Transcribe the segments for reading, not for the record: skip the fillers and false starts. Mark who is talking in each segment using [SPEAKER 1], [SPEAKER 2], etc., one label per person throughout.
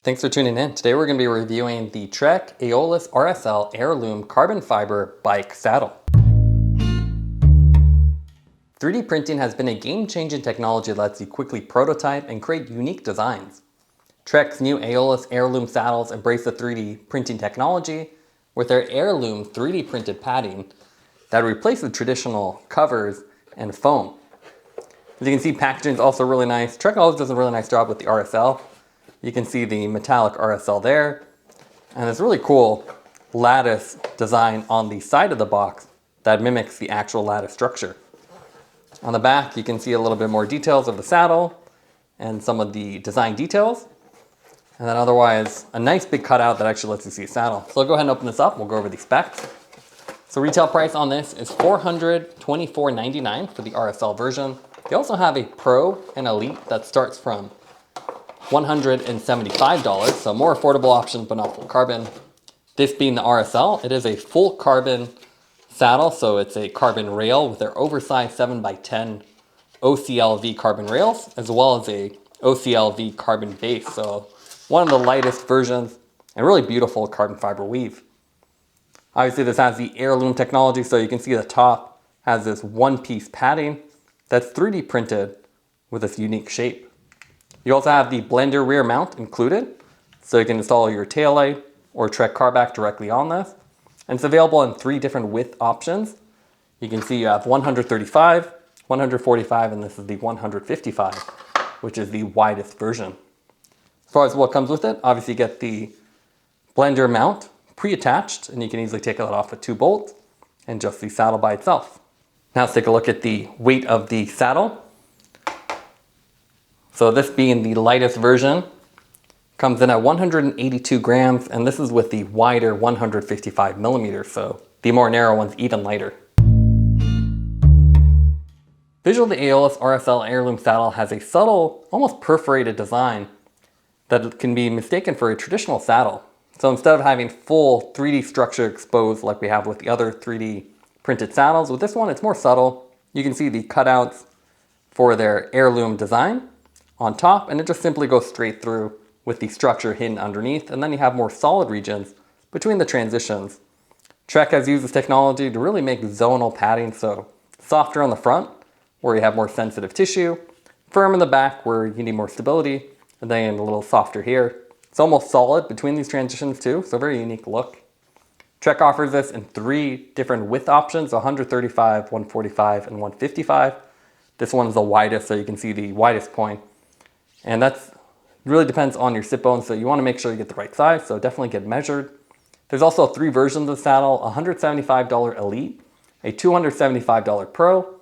[SPEAKER 1] Thanks for tuning in. Today we're going to be reviewing the Trek Aeolus RSL AirLoom carbon fiber bike saddle. 3D printing has been a game-changing technology that lets you quickly prototype and create unique designs. Trek's new Aeolus AirLoom saddles embrace the 3D printing technology with their AirLoom 3D printed padding that replaces traditional covers and foam. As you can see, packaging is also really nice. Trek always does a really nice job with the RSL. You can see the metallic RSL there, and this really cool lattice design on the side of the box that mimics the actual lattice structure. On the back, you can see a little bit more details of the saddle and some of the design details. And then otherwise, a nice big cutout that actually lets you see a saddle. So I'll go ahead and open this up. We'll go over the specs. So retail price on this is $424.99 for the RSL version. They also have a Pro and Elite that starts from $175, so more affordable options, but not full carbon. This being the RSL, it is a full carbon saddle, so it's a carbon rail with their oversized 7x10 OCLV carbon rails, as well as a OCLV carbon base. So one of the lightest versions and really beautiful carbon fiber weave. Obviously this has the AirLoom technology, so you can see the top has this one-piece padding that's 3D printed with this unique shape. You also have the Blendr rear mount included, so you can install your taillight or Trek car back directly on this. And it's available in 3 different width options. You can see you have 135, 145, and this is the 155, which is the widest version. As far as what comes with it, obviously you get the Blendr mount pre-attached, and you can easily take that off with 2 bolts and just the saddle by itself. Now let's take a look at the weight of the saddle. So this being the lightest version, comes in at 182 grams, and this is with the wider 155 millimeters, so the more narrow one's even lighter. Visually, the Aeolus RSL AirLoom saddle has a subtle, almost perforated design that can be mistaken for a traditional saddle. So instead of having full 3D structure exposed like we have with the other 3D printed saddles, with this one it's more subtle. You can see the cutouts for their AirLoom design on top, and it just simply goes straight through with the structure hidden underneath, and then you have more solid regions between the transitions. Trek has used this technology to really make zonal padding, so softer on the front where you have more sensitive tissue, firm in the back where you need more stability, and then a little softer here. It's almost solid between these transitions too, so very unique look. Trek offers this in 3 different width options, 135, 145, and 155. This one's the widest, so you can see the widest point. And that's really depends on your sit bone, so you want to make sure you get the right size, so definitely get measured. There's also 3 versions of the saddle, $175 Elite, a $275 Pro,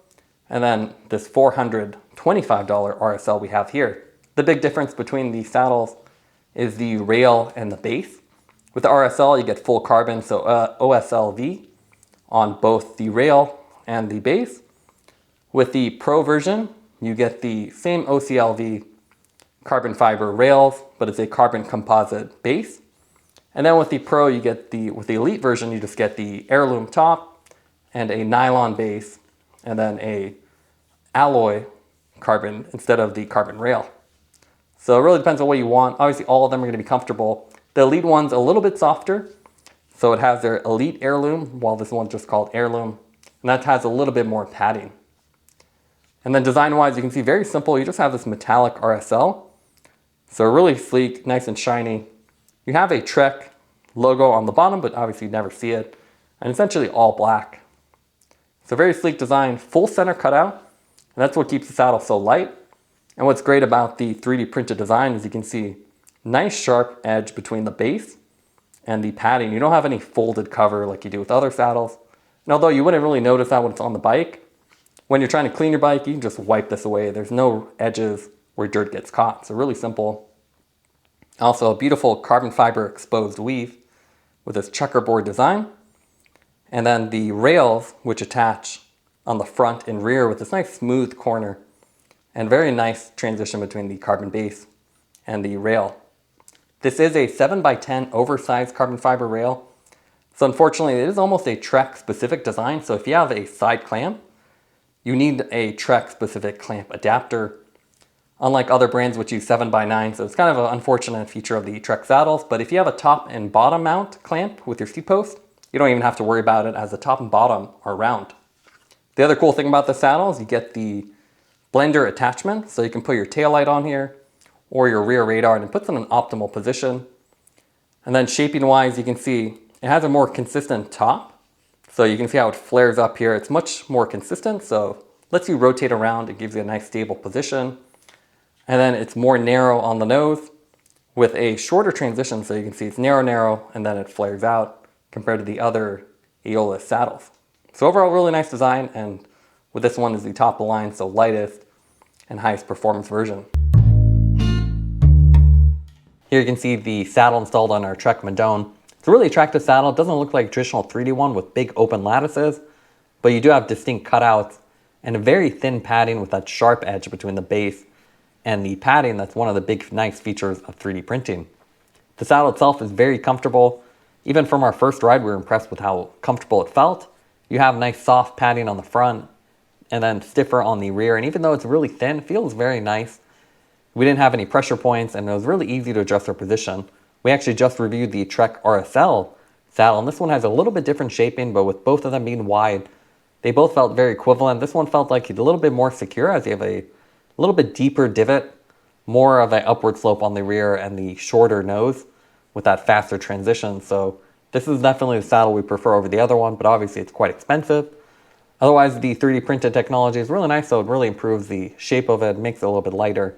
[SPEAKER 1] and then this $425 RSL we have here. The big difference between these saddles is the rail and the base. With the RSL, you get full carbon, so OCLV on both the rail and the base. With the Pro version, you get the same OCLV carbon fiber rails, but it's a carbon composite base. And then with the Pro, you get with the Elite version, you just get the AirLoom top and a nylon base, and then a alloy carbon instead of the carbon rail. So it really depends on what you want. Obviously, all of them are going to be comfortable. The Elite one's a little bit softer, so it has their Elite AirLoom, while this one's just called AirLoom, and that has a little bit more padding. And then design-wise, you can see very simple. You just have this metallic RSL. So really sleek, nice and shiny. You have a Trek logo on the bottom, but obviously you never see it. And essentially all black. So very sleek design, full center cutout. And that's what keeps the saddle so light. And what's great about the 3D printed design is you can see nice sharp edge between the base and the padding. You don't have any folded cover like you do with other saddles. And although you wouldn't really notice that when it's on the bike, when you're trying to clean your bike, you can just wipe this away. There's no edges where dirt gets caught. So really simple. Also a beautiful carbon fiber exposed weave with this checkerboard design. And then the rails, which attach on the front and rear with this nice smooth corner and very nice transition between the carbon base and the rail. This is a 7x10 oversized carbon fiber rail. So unfortunately, it is almost a Trek specific design. So if you have a side clamp, you need a Trek specific clamp adapter. unlike other brands which use 7x9, so it's kind of an unfortunate feature of the Trek saddles. But if you have a top and bottom mount clamp with your seat post, you don't even have to worry about it, as the top and bottom are round. The other cool thing about the saddle is you get the Blendr attachment, so you can put your tail light on here or your rear radar, and it puts it in an optimal position. And then shaping wise, you can see it has a more consistent top, so you can see how it flares up here. It's much more consistent, so lets you rotate around. It gives you a nice stable position. And then it's more narrow on the nose with a shorter transition, so you can see it's narrow, and then it flares out compared to the other Aeolus saddles. So overall, really nice design, and with this one is the top of the line, so lightest and highest performance version. Here you can see the saddle installed on our Trek Madone. It's a really attractive saddle. It doesn't look like a traditional 3D one with big open lattices, but you do have distinct cutouts and a very thin padding with that sharp edge between the base and the padding. That's one of the big nice features of 3D printing. The saddle itself is very comfortable. Even from our first ride, we were impressed with how comfortable it felt. You have nice soft padding on the front and then stiffer on the rear. And even though it's really thin, it feels very nice. We didn't have any pressure points, and it was really easy to adjust our position. We actually just reviewed the Trek RSL saddle, and this one has a little bit different shaping, but with both of them being wide, they both felt very equivalent. This one felt like it's a little bit more secure, as you have a little bit deeper divot, more of an upward slope on the rear, and the shorter nose with that faster transition. So this is definitely the saddle we prefer over the other one, but obviously it's quite expensive. Otherwise, the 3D printed technology is really nice, so it really improves the shape of it, makes it a little bit lighter,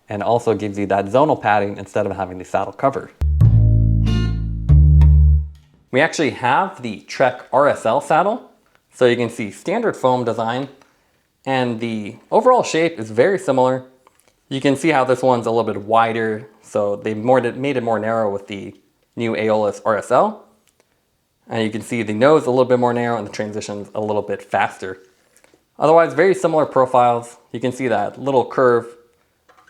[SPEAKER 1] and also gives you that zonal padding instead of having the saddle covered. We actually have the Trek RSL saddle, so you can see standard foam design, and the overall shape is very similar. You can see how this one's a little bit wider, so they made it more narrow with the new Aeolus RSL. And you can see the nose a little bit more narrow and the transitions a little bit faster. Otherwise, very similar profiles. You can see that little curve,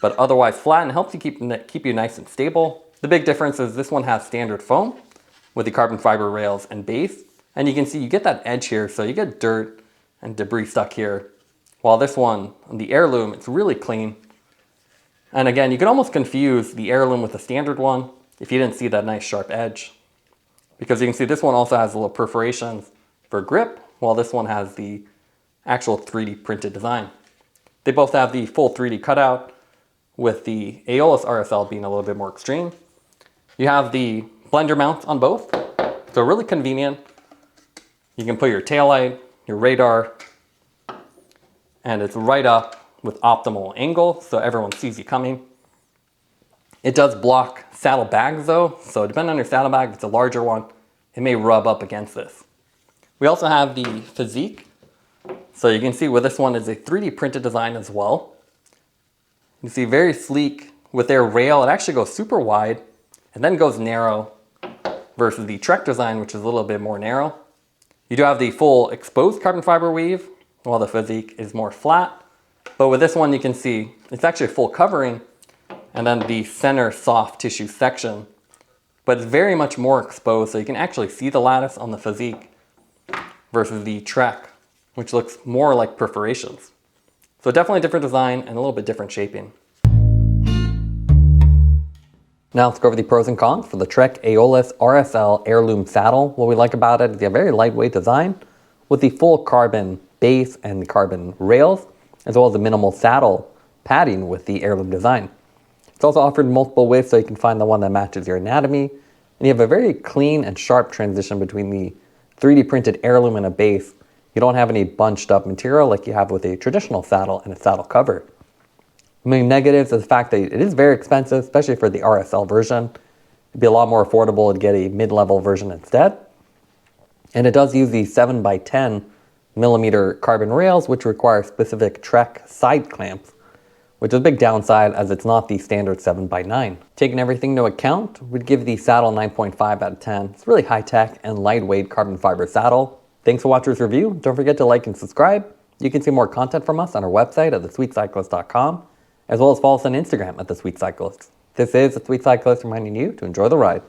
[SPEAKER 1] but otherwise flat, and helps you keep you nice and stable. The big difference is this one has standard foam with the carbon fiber rails and base. And you can see you get that edge here, so you get dirt and debris stuck here. While this one, the AirLoom, it's really clean. And again, you can almost confuse the AirLoom with the standard one if you didn't see that nice sharp edge. Because you can see this one also has a little perforations for grip, while this one has the actual 3D printed design. They both have the full 3D cutout, with the Aeolus RSL being a little bit more extreme. You have the Blendr mounts on both, so really convenient. You can put your taillight, your radar, and it's right up with optimal angle, so everyone sees you coming. It does block saddle bags though, so depending on your saddle bag, if it's a larger one, it may rub up against this. We also have the Fizik, so you can see with this one is a 3D printed design as well. You see very sleek with their rail. It actually goes super wide and then goes narrow versus the Trek design, which is a little bit more narrow. You do have the full exposed carbon fiber weave, while the Fizik is more flat. But with this one, you can see it's actually a full covering and then the center soft tissue section. But it's very much more exposed, so you can actually see the lattice on the Fizik versus the Trek, which looks more like perforations. So definitely a different design and a little bit different shaping. Now let's go over the pros and cons for the Trek Aeolus RSL AirLoom saddle. What we like about it is a very lightweight design with the full carbon base and the carbon rails, as well as the minimal saddle padding with the AirLoom design. It's also offered multiple widths, so you can find the one that matches your anatomy. And you have a very clean and sharp transition between the 3D printed AirLoom and a base. You don't have any bunched up material like you have with a traditional saddle and a saddle cover. The main negatives is the fact that it is very expensive, especially for the RSL version. It'd be a lot more affordable to get a mid-level version instead. And it does use the 7x10 millimeter carbon rails, which require specific Trek side clamps, which is a big downside as it's not the standard 7x9. Taking everything into account, we'd give the saddle 9.5 out of 10. It's really high-tech and lightweight carbon fiber saddle. Thanks for watching this review. Don't forget to like and subscribe. You can see more content from us on our website at thesweetcyclist.com, as well as follow us on Instagram at thesweetcyclist. This is The Sweet Cyclist reminding you to enjoy the ride.